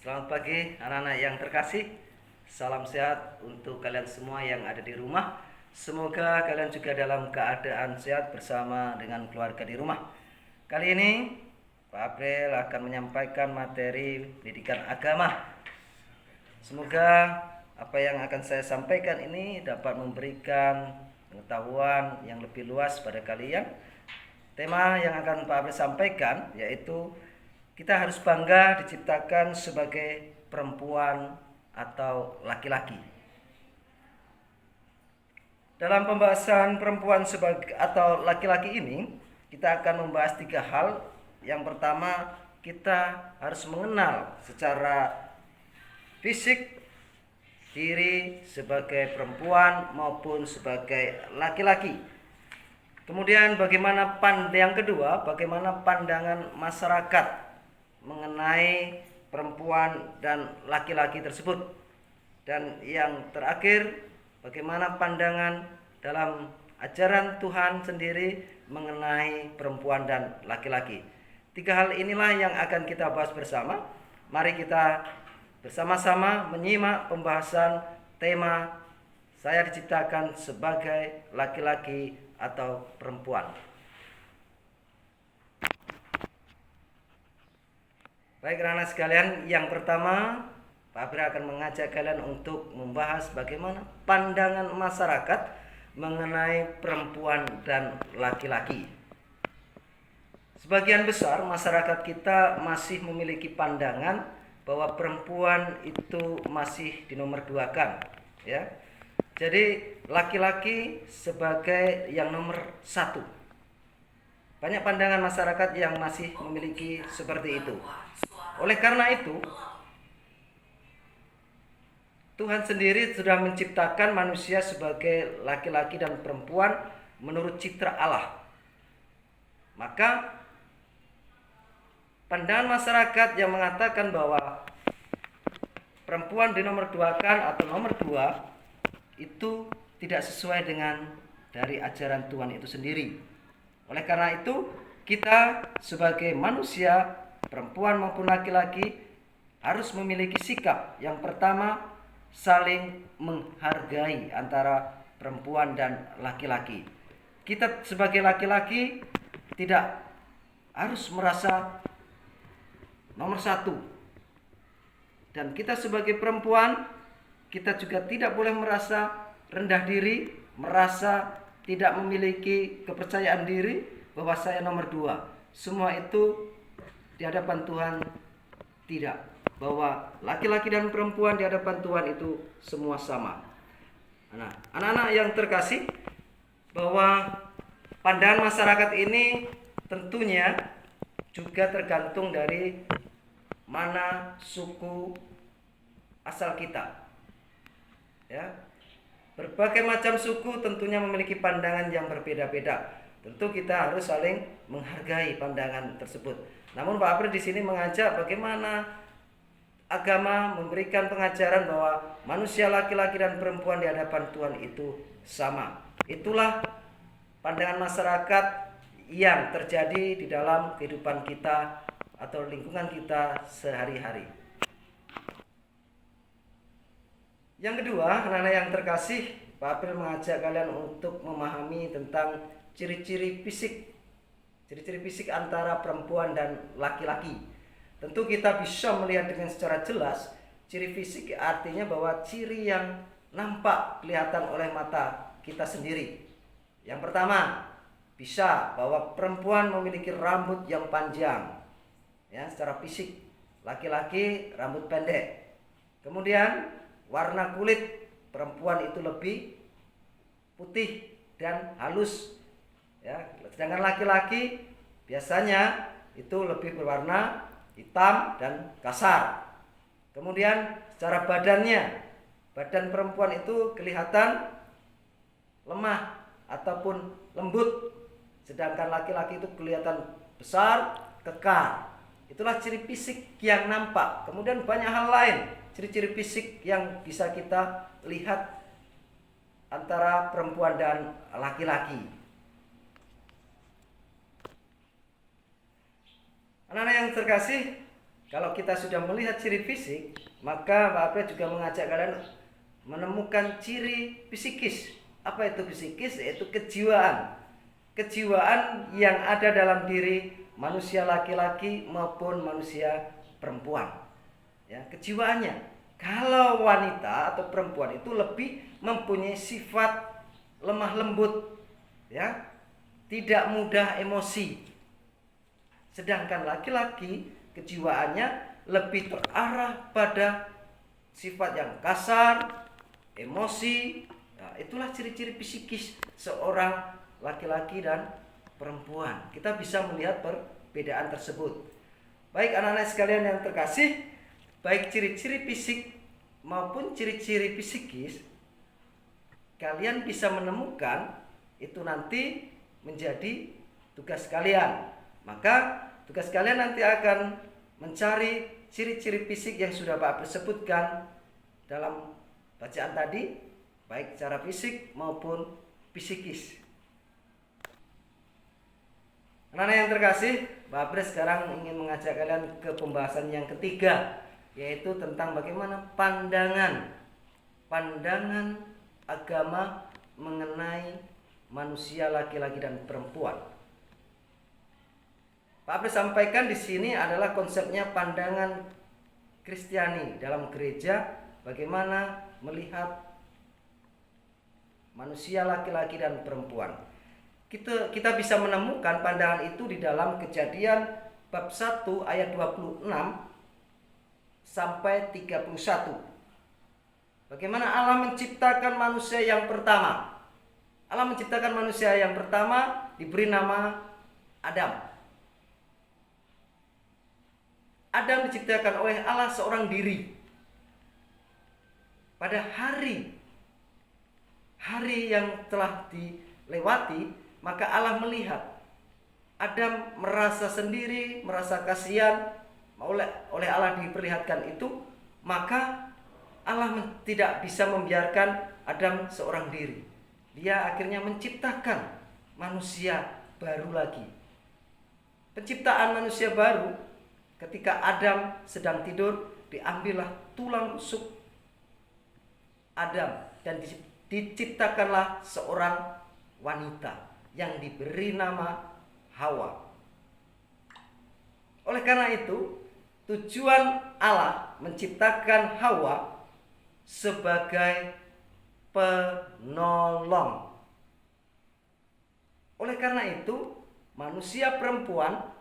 Selamat pagi anak-anak yang terkasih. Salam sehat untuk kalian semua yang ada di rumah. Semoga kalian juga dalam keadaan sehat bersama dengan keluarga di rumah. Kali ini Pak April akan menyampaikan materi pendidikan agama. Semoga apa yang akan saya sampaikan ini dapat memberikan pengetahuan yang lebih luas pada kalian. Tema yang akan Pak April sampaikan yaitu kita harus bangga diciptakan sebagai perempuan atau laki-laki. Dalam pembahasan perempuan sebagai atau laki-laki ini, kita akan membahas 3 hal. Yang pertama, kita harus mengenal secara fisik diri sebagai perempuan maupun sebagai laki-laki. Kemudian yang kedua, bagaimana pandangan masyarakat mengenai perempuan dan laki-laki tersebut. Dan yang terakhir, bagaimana pandangan dalam ajaran Tuhan sendiri mengenai perempuan dan laki-laki. 3 hal inilah yang akan kita bahas bersama. Mari kita bersama-sama menyimak pembahasan tema saya diciptakan sebagai laki-laki atau perempuan. Baik anak-anak sekalian, yang pertama Pak April akan mengajak kalian untuk membahas bagaimana pandangan masyarakat mengenai perempuan dan laki-laki. Sebagian besar masyarakat kita masih memiliki pandangan bahwa perempuan itu masih dinomorduakan, ya. Jadi laki-laki sebagai yang nomor 1. Banyak pandangan masyarakat yang masih memiliki seperti itu. Oleh karena itu, Tuhan sendiri sudah menciptakan manusia sebagai laki-laki dan perempuan menurut citra Allah. Maka pandangan masyarakat yang mengatakan bahwa perempuan dinomorduakan atau nomor 2 itu tidak sesuai dengan dari ajaran Tuhan itu sendiri. Oleh karena itu, kita sebagai manusia perempuan maupun laki-laki harus memiliki sikap. Yang pertama, saling menghargai antara perempuan dan laki-laki. Kita sebagai laki-laki tidak harus merasa nomor 1. Dan kita sebagai perempuan, kita juga tidak boleh merasa rendah diri, merasa tidak memiliki kepercayaan diri bahwa saya nomor 2. Semua itu di hadapan Tuhan tidak, bahwa laki-laki dan perempuan di hadapan Tuhan itu semua sama. Nah, anak-anak yang terkasih, bahwa pandangan masyarakat ini tentunya juga tergantung dari mana suku asal kita. Ya. Berbagai macam suku tentunya memiliki pandangan yang berbeda-beda. Tentu kita harus saling menghargai pandangan tersebut. Namun Pak April di sini mengajak bagaimana agama memberikan pengajaran bahwa manusia laki-laki dan perempuan di hadapan Tuhan itu sama. Itulah pandangan masyarakat yang terjadi di dalam kehidupan kita atau lingkungan kita sehari-hari. Yang kedua, anak-anak yang terkasih, Pak April mengajak kalian untuk memahami tentang ciri-ciri fisik antara perempuan dan laki-laki. Tentu kita bisa melihat dengan secara jelas. Ciri fisik artinya bahwa ciri yang nampak kelihatan oleh mata kita sendiri. Yang pertama, bisa bahwa perempuan memiliki rambut yang panjang, ya, secara fisik. Laki-laki rambut pendek. Kemudian warna kulit perempuan itu lebih putih dan halus, ya. Sedangkan laki-laki biasanya itu lebih berwarna hitam dan kasar. Kemudian secara badan perempuan itu kelihatan lemah ataupun lembut, sedangkan laki-laki itu kelihatan besar, kekar. Itulah ciri fisik yang nampak. Kemudian banyak hal lain, ciri-ciri fisik yang bisa kita lihat antara perempuan dan laki-laki. Anak-anak yang terkasih, Kalau kita sudah melihat ciri fisik, maka Pak Apri juga mengajak kalian menemukan ciri psikis. Apa itu psikis? Yaitu kejiwaan. Kejiwaan yang ada dalam diri manusia laki-laki maupun manusia perempuan. Ya, kejiwaannya. Kalau wanita atau perempuan itu lebih mempunyai sifat lemah lembut, ya, tidak mudah emosi. Sedangkan laki-laki kejiwaannya lebih terarah pada sifat yang kasar, emosi. Nah, itulah ciri-ciri psikis seorang laki-laki dan perempuan. Kita bisa melihat perbedaan tersebut. Baik anak-anak sekalian yang terkasih, baik ciri-ciri fisik maupun ciri-ciri psikis, kalian bisa menemukan itu nanti menjadi tugas kalian. Maka tugas kalian nanti akan mencari ciri-ciri fisik yang sudah Pak Apri sebutkan dalam bacaan tadi, baik secara fisik maupun psikis. Anak-anak yang terkasih, Pak Apri sekarang ingin mengajak kalian ke pembahasan yang ketiga, yaitu tentang bagaimana pandangan agama mengenai manusia laki-laki dan perempuan. Pak Apri sampaikan di sini adalah konsepnya pandangan Kristiani dalam gereja, bagaimana melihat manusia laki-laki dan perempuan. Kita bisa menemukan pandangan itu di dalam Kejadian bab 1 ayat 26 sampai 31. Bagaimana Allah menciptakan manusia yang pertama. Allah menciptakan manusia yang pertama diberi nama Adam. Adam diciptakan oleh Allah seorang diri. Pada hari yang telah dilewati, maka Allah melihat Adam merasa sendiri, merasa kasihan, oleh Allah diperlihatkan itu, maka Allah tidak bisa membiarkan Adam seorang diri. Dia akhirnya menciptakan manusia baru lagi. Penciptaan manusia baru, ketika Adam sedang tidur, diambillah tulang rusuk Adam dan diciptakanlah seorang wanita yang diberi nama Hawa. Oleh karena itu, tujuan Allah menciptakan Hawa sebagai penolong. Oleh karena itu, manusia perempuan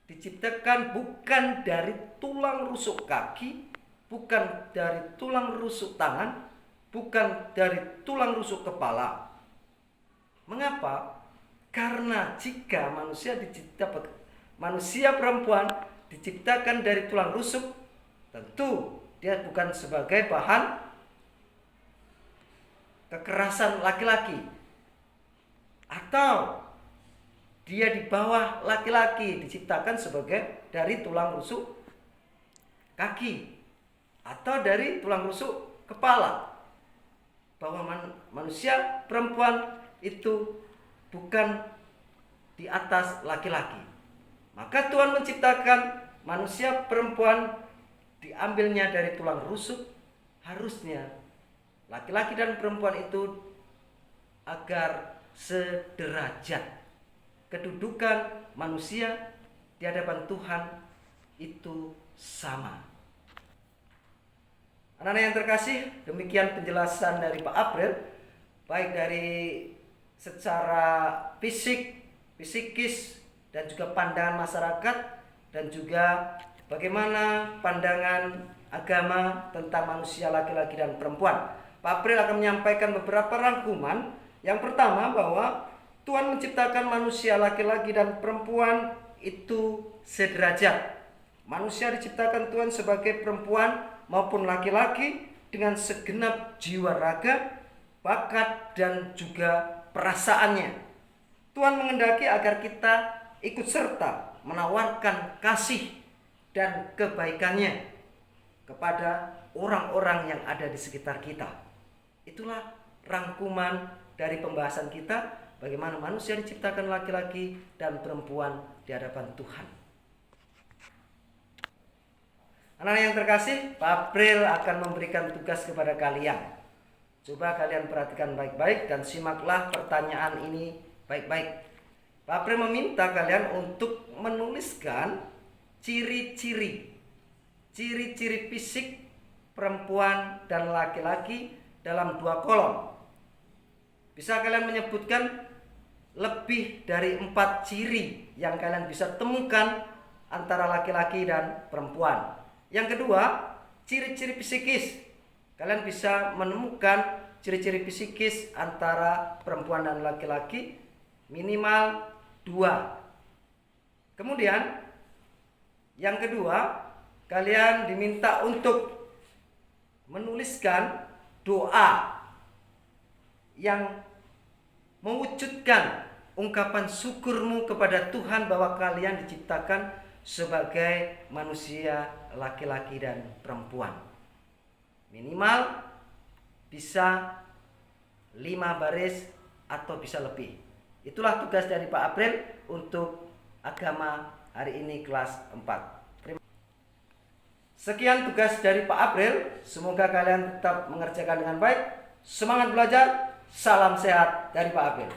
diciptakan bukan dari tulang rusuk kaki, bukan dari tulang rusuk tangan, bukan dari tulang rusuk kepala. Mengapa? Karena jika manusia perempuan diciptakan dari tulang rusuk, tentu dia bukan sebagai bahan kekerasan laki-laki, atau dia di bawah laki-laki, diciptakan sebagai dari tulang rusuk kaki atau dari tulang rusuk kepala. Bahwa manusia perempuan itu bukan di atas laki-laki. Maka Tuhan menciptakan manusia perempuan diambilnya dari tulang rusuk. Harusnya laki-laki dan perempuan itu agar sederajat. Kedudukan manusia di hadapan Tuhan itu sama. Anak-anak yang terkasih, demikian penjelasan dari Pak April, baik dari secara psikis dan juga pandangan masyarakat, dan juga bagaimana pandangan agama tentang manusia laki-laki dan perempuan. Pak April akan menyampaikan beberapa rangkuman. Yang pertama, bahwa Tuhan menciptakan manusia laki-laki dan perempuan itu sederajat. Manusia diciptakan Tuhan sebagai perempuan maupun laki-laki dengan segenap jiwa raga, bakat, dan juga perasaannya. Tuhan menghendaki agar kita ikut serta menawarkan kasih dan kebaikannya kepada orang-orang yang ada di sekitar kita. Itulah rangkuman dari pembahasan kita, bagaimana manusia diciptakan laki-laki dan perempuan di hadapan Tuhan. Anak-anak yang terkasih, Pak April akan memberikan tugas kepada kalian. Coba kalian perhatikan baik-baik dan simaklah pertanyaan ini baik-baik. Pak April meminta kalian untuk menuliskan ciri-ciri fisik perempuan dan laki-laki dalam 2 kolom. Bisa kalian menyebutkan lebih dari 4 ciri yang kalian bisa temukan antara laki-laki dan perempuan. Yang kedua, ciri-ciri psikis. Kalian bisa menemukan ciri-ciri psikis antara perempuan dan laki-laki minimal 2. Kemudian yang kedua, kalian diminta untuk menuliskan doa yang mewujudkan ungkapan syukurmu kepada Tuhan bahwa kalian diciptakan sebagai manusia laki-laki dan perempuan. Minimal bisa 5 baris atau bisa lebih. Itulah tugas dari Pak April untuk agama hari ini kelas 4. Sekian tugas dari Pak April. Semoga kalian tetap mengerjakan dengan baik. Semangat belajar. Salam sehat dari Pak April.